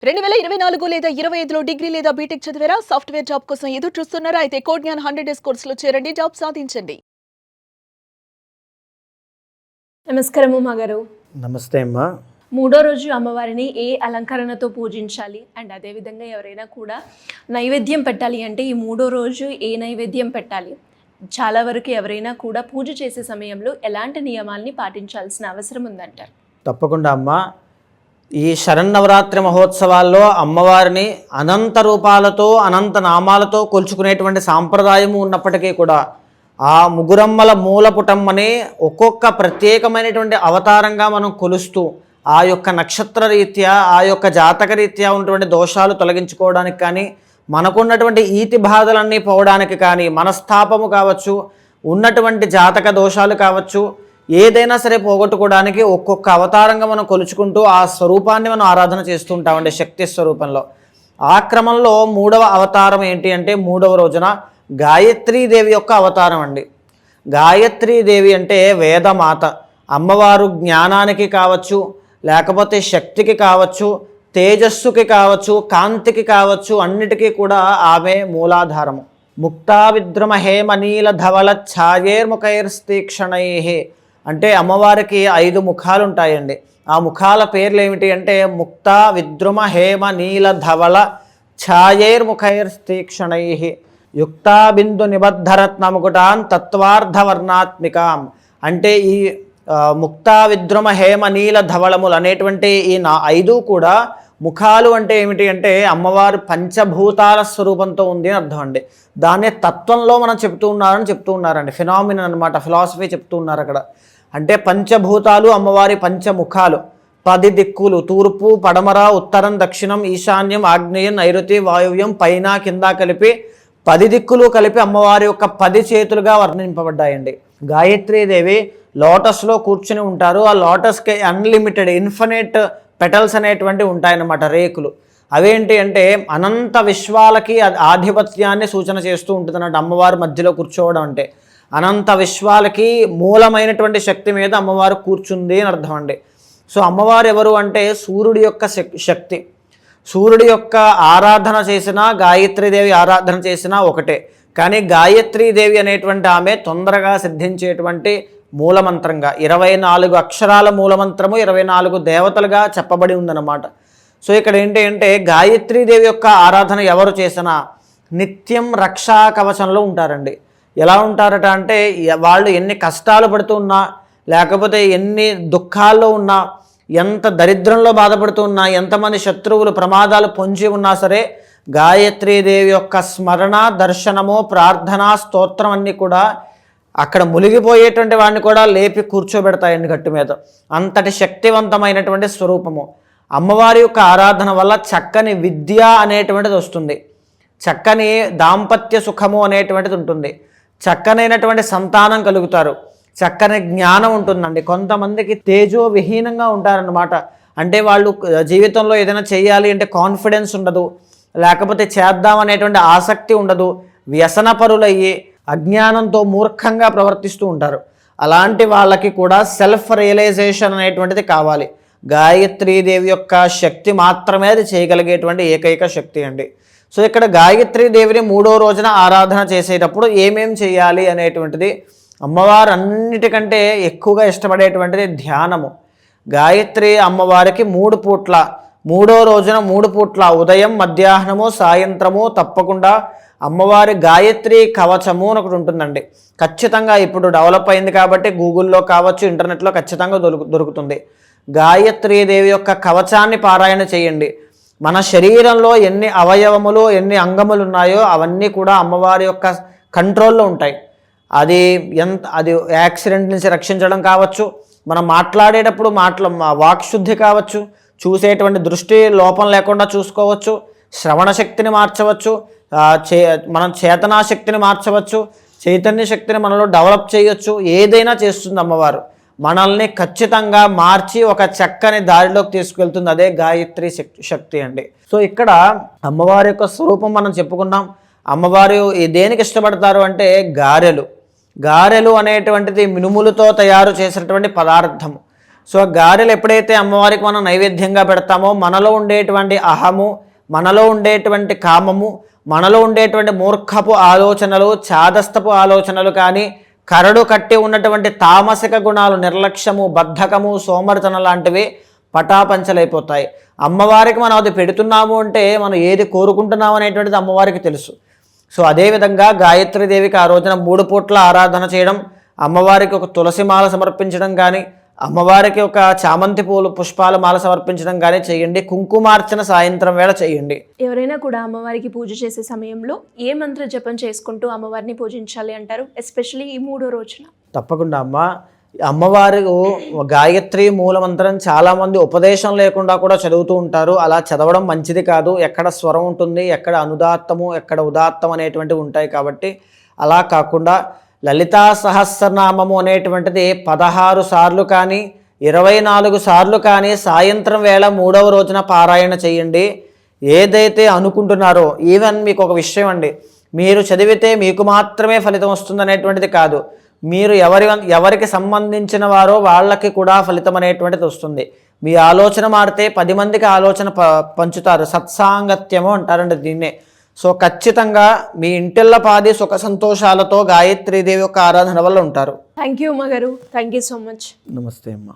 2024 లేదా 25లో డిగ్రీ లేదా బీటెక్ చదివారా? సాఫ్ట్‌వేర్ జాబ్ కోసం ఎదురు చూస్తున్నారా? అయితే కోడ్ జ్ఞాన్ 100 డేస్ కోర్సులో చేరండి, జాబ్ సాధించండి. నమస్కారం ఉమా గారు. నమస్తే అమ్మా. మూడో రోజు అమ్మవారిని ఏ అలంకరణతో పూజించాలి? అండ్ అదేవిధంగా ఎవరైనా కూడా నైవేద్యం పెట్టాలి అంటే ఈ మూడో రోజు ఏ నైవేద్యం పెట్టాలి? చాలా వరకు ఎవరైనా కూడా పూజ చేసే సమయంలో ఎలాంటి నియమాల్ని పాటించాల్సిన అవసరం ఉందంటారు? తప్పకుండా అమ్మా. ఈ శరన్నవరాత్రి మహోత్సవాల్లో అమ్మవారిని అనంత రూపాలతో అనంత నామాలతో కొలుచుకునేటువంటి సాంప్రదాయము ఉన్నప్పటికీ కూడా ఆ ముగురమ్మల మూలపుటమ్మని ఒక్కొక్క ప్రత్యేకమైనటువంటి అవతారంగా మనం కొలుస్తూ ఆ యొక్క నక్షత్ర రీత్యా ఆ యొక్క జాతక రీత్యా ఉన్నటువంటి దోషాలు తొలగించుకోవడానికి కానీ, మనకున్నటువంటి ఈతి బాధలన్నీ పోవడానికి కానీ, మనస్తాపము కావచ్చు, ఉన్నటువంటి జాతక దోషాలు కావచ్చు, ఏదైనా సరే పోగొట్టుకోవడానికి ఒక్కొక్క అవతారంగా మనం కొలుచుకుంటూ ఆ స్వరూపాన్ని మనం ఆరాధన చేస్తూ ఉంటామండి శక్తి స్వరూపంలో. ఆ క్రమంలో మూడవ అవతారం ఏంటి అంటే మూడవ రోజున గాయత్రీదేవి యొక్క అవతారం అండి. గాయత్రీదేవి అంటే వేదమాత. అమ్మవారు జ్ఞానానికి కావచ్చు, లేకపోతే శక్తికి కావచ్చు, తేజస్సుకి కావచ్చు, కాంతికి కావచ్చు, అన్నిటికీ కూడా ఆమె మూలాధారము. ముక్తా విద్రుమ హేమనీల ధవల ఛాయేర్ముఖైర్స్తీక్షణై అంటే అమ్మవారికి 5 ముఖాలు ఉంటాయండి. ఆ ముఖాల పేర్లు ఏమిటి అంటే ముక్తా విద్రుమ హేమ నీల ధవళ ఛాయేర్ముఖైర్స్తీక్షణై యుక్తా బిందు నిబద్ధరత్నముకుటాన్ తత్వార్థవర్ణాత్మికాం. అంటే ఈ ముక్తా విద్రుమ హేమ నీల ధవళములు అనేటువంటి ఈ 5 కూడా ముఖాలు అంటే ఏమిటి అంటే అమ్మవారు పంచభూతాల స్వరూపంతో ఉంది అని అర్థం అండి. దాన్నే తత్వంలో మనం చెప్తూ ఉన్నారండి. ఫినామినన్ అనమాట, ఫిలాసఫీ చెప్తూ ఉన్నారు అక్కడ. అంటే పంచభూతాలు అమ్మవారి పంచముఖాలు, 10 దిక్కులు, తూర్పు పడమర ఉత్తరం దక్షిణం ఈశాన్యం ఆగ్నేయం నైరుతి వాయువ్యం పైన కింద కలిపి 10 దిక్కులు కలిపి అమ్మవారి యొక్క 10 చేతులుగా వర్ణింపబడ్డాయండి. గాయత్రీదేవి లోటస్లో కూర్చుని ఉంటారు. ఆ లోటస్కి అన్లిమిటెడ్ ఇన్ఫినిట్ పెటల్స్ అనేటువంటి ఉంటాయన్నమాట, రేకులు. అవేంటి అంటే అనంత విశ్వాలకి ఆధిపత్యాన్ని సూచన చేస్తూ ఉంటుంది అన్నట్టు అమ్మవారు మధ్యలో కూర్చోవడం అంటే. అనంత విశ్వాలకి మూలమైనటువంటి శక్తి మీద అమ్మవారు కూర్చుంది అని అర్థం అండి. సో అమ్మవారు ఎవరు అంటే సూర్యుడి యొక్క శక్తి. సూర్యుడి యొక్క ఆరాధన చేసినా గాయత్రీదేవి ఆరాధన చేసినా ఒకటే. కానీ గాయత్రీదేవి అనేటువంటి ఆమె తొందరగా సిద్ధించేటువంటి మూలమంత్రంగా 24 అక్షరాల మూలమంత్రము 24 దేవతలుగా చెప్పబడి ఉందన్నమాట. సో ఇక్కడ ఏంటి అంటే గాయత్రీదేవి యొక్క ఆరాధన ఎవరు చేసినా నిత్యం రక్షా కవచంలో ఉంటారండి. ఎలా ఉంటారట అంటే వాళ్ళు ఎన్ని కష్టాలు పడుతున్నా, లేకపోతే ఎన్ని దుఃఖాల్లో ఉన్నా, ఎంత దరిద్రంలో బాధపడుతూ ఉన్నా, ఎంతమంది శత్రువులు ప్రమాదాలు పొంచి ఉన్నా సరే గాయత్రీదేవి యొక్క స్మరణ దర్శనము ప్రార్థన స్తోత్రం అన్నీ కూడా అక్కడ మునిగిపోయేటువంటి వాడిని కూడా లేపి కూర్చోబెడతాయండి గట్టు మీద. అంతటి శక్తివంతమైనటువంటి స్వరూపము. అమ్మవారి యొక్క ఆరాధన వల్ల చక్కని విద్య అనేటువంటిది వస్తుంది, చక్కని దాంపత్య సుఖము అనేటువంటిది ఉంటుంది, చక్కనైనటువంటి సంతానం కలుగుతారు, చక్కని జ్ఞానం ఉంటుందండి. కొంతమందికి తేజో విహీనంగా ఉంటారన్నమాట. అంటే వాళ్ళు జీవితంలో ఏదైనా చేయాలి అంటే కాన్ఫిడెన్స్ ఉండదు, లేకపోతే చేద్దామనేటువంటి ఆసక్తి ఉండదు, వ్యసనపరులయ్యి అజ్ఞానంతో మూర్ఖంగా ప్రవర్తిస్తూ ఉంటారు. అలాంటి వాళ్ళకి కూడా సెల్ఫ్ రియలైజేషన్ అనేటువంటిది కావాలి. గాయత్రీదేవి యొక్క శక్తి మాత్రమే అది చేయగలిగేటువంటి ఏకైక శక్తి అండి. సో ఇక్కడ గాయత్రీదేవిని మూడో రోజున ఆరాధన చేసేటప్పుడు ఏమేం చేయాలి అనేటువంటిది అమ్మవారు అన్నిటికంటే ఎక్కువగా ఇష్టపడేటువంటిది ధ్యానము. గాయత్రి అమ్మవారికి 3 పూట్ల మూడో రోజున 3 పూట్ల ఉదయం మధ్యాహ్నము సాయంత్రము తప్పకుండా అమ్మవారి గాయత్రి కవచము అని ఒకటి ఉంటుందండి. ఖచ్చితంగా ఇప్పుడు డెవలప్ అయింది కాబట్టి గూగుల్లో కావచ్చు ఇంటర్నెట్లో ఖచ్చితంగా దొరుకుతుంది. గాయత్రీదేవి యొక్క కవచాన్ని పారాయణ చేయండి. మన శరీరంలో ఎన్ని అవయవములు ఎన్ని అంగములు ఉన్నాయో అవన్నీ కూడా అమ్మవారి యొక్క కంట్రోల్లో ఉంటాయి. అది యాక్సిడెంట్ నుంచి రక్షించడం కావచ్చు, మనం మాట్లాడేటప్పుడు వాక్శుద్ధి కావచ్చు, చూసేటువంటి దృష్టి లోపం లేకుండా చూసుకోవచ్చు, శ్రవణ శక్తిని మార్చవచ్చు, మనం చేతనాశక్తిని మార్చవచ్చు, చైతన్య శక్తిని మనలో డెవలప్ చేయొచ్చు. ఏదైనా చేస్తుంది అమ్మవారు. మనల్ని ఖచ్చితంగా మార్చి ఒక చక్కని దారిలోకి తీసుకెళ్తుంది. అదే గాయత్రి శక్తి అండి. సో ఇక్కడ అమ్మవారి యొక్క స్వరూపం మనం చెప్పుకున్నాం. అమ్మవారు దేనికి ఇష్టపడతారు అంటే గారెలు అనేటువంటిది మినుములతో తయారు చేసినటువంటి పదార్థము. సో గారెలు ఎప్పుడైతే అమ్మవారికి మనం నైవేద్యంగా పెడతామో మనలో ఉండేటువంటి అహము, మనలో ఉండేటువంటి కామము, మనలో ఉండేటువంటి మూర్ఖపు ఆలోచనలు, చాదస్తపు ఆలోచనలు కానీ, కరడు కట్టి ఉన్నటువంటి తామసిక గుణాలు, నిర్లక్ష్యము, బద్ధకము, సోమరితనం లాంటివి పటాపంచలైపోతాయి. అమ్మవారికి మనం అది పెడుతున్నాము అంటే మనం ఏది కోరుకుంటున్నాము అనేటువంటిది అమ్మవారికి తెలుసు. సో అదేవిధంగా గాయత్రీదేవికి ఆ రోజున 3 పూట్ల ఆరాధన చేయడం, అమ్మవారికి ఒక తులసి మాల సమర్పించడం కానీ, అమ్మవారికి ఒక చామంతి పుష్పాల మాల సమర్పించడం కానీ చేయండి. కుంకుమార్చన సాయంత్రం వేళ చేయండి. ఎవరైనా కూడా అమ్మవారికి పూజ చేసే సమయంలో ఏ మంత్ర జపం చేసుకుంటూ అమ్మవారిని పూజించాలి అంటారు, ఎస్పెషల్లీ ఈ 3వ రోజున? తప్పకుండా అమ్మ, అమ్మవారు గాయత్రి మూలమంత్రం చాలామంది ఉపదేశం లేకుండా కూడా చదువుతూ ఉంటారు. అలా చదవడం మంచిది కాదు. ఎక్కడ స్వరం ఉంటుంది, ఎక్కడ అనుదాత్తము, ఎక్కడ ఉదాత్తం అనేటువంటివి ఉంటాయి. కాబట్టి అలా కాకుండా లలితా సహస్రనామము అనేటువంటిది 16 సార్లు కానీ 24 సార్లు కానీ సాయంత్రం వేళ 3వ రోజున పారాయణ చేయండి. ఏదైతే అనుకుంటున్నారో, ఈవెన్ మీకు ఒక విషయం అండి, మీరు చదివితే మీకు మాత్రమే ఫలితం వస్తుంది అనేటువంటిది కాదు. మీరు ఎవరికి సంబంధించిన వారో వాళ్ళకి కూడా ఫలితం అనేటువంటిది వస్తుంది. మీ ఆలోచన మారితే 10 మందికి ఆలోచన పంచుతారు. సత్సాంగత్యము అంటారండి దీన్నే. సో ఖచ్చితంగా మీ ఇంటిల్లపాది సుఖ సంతోషాలతో గాయత్రీదేవి యొక్క ఆరాధన వల్ల ఉంటారు. థ్యాంక్ యూ అమ్మగారు, థ్యాంక్ యూ సో మచ్. నమస్తే అమ్మ.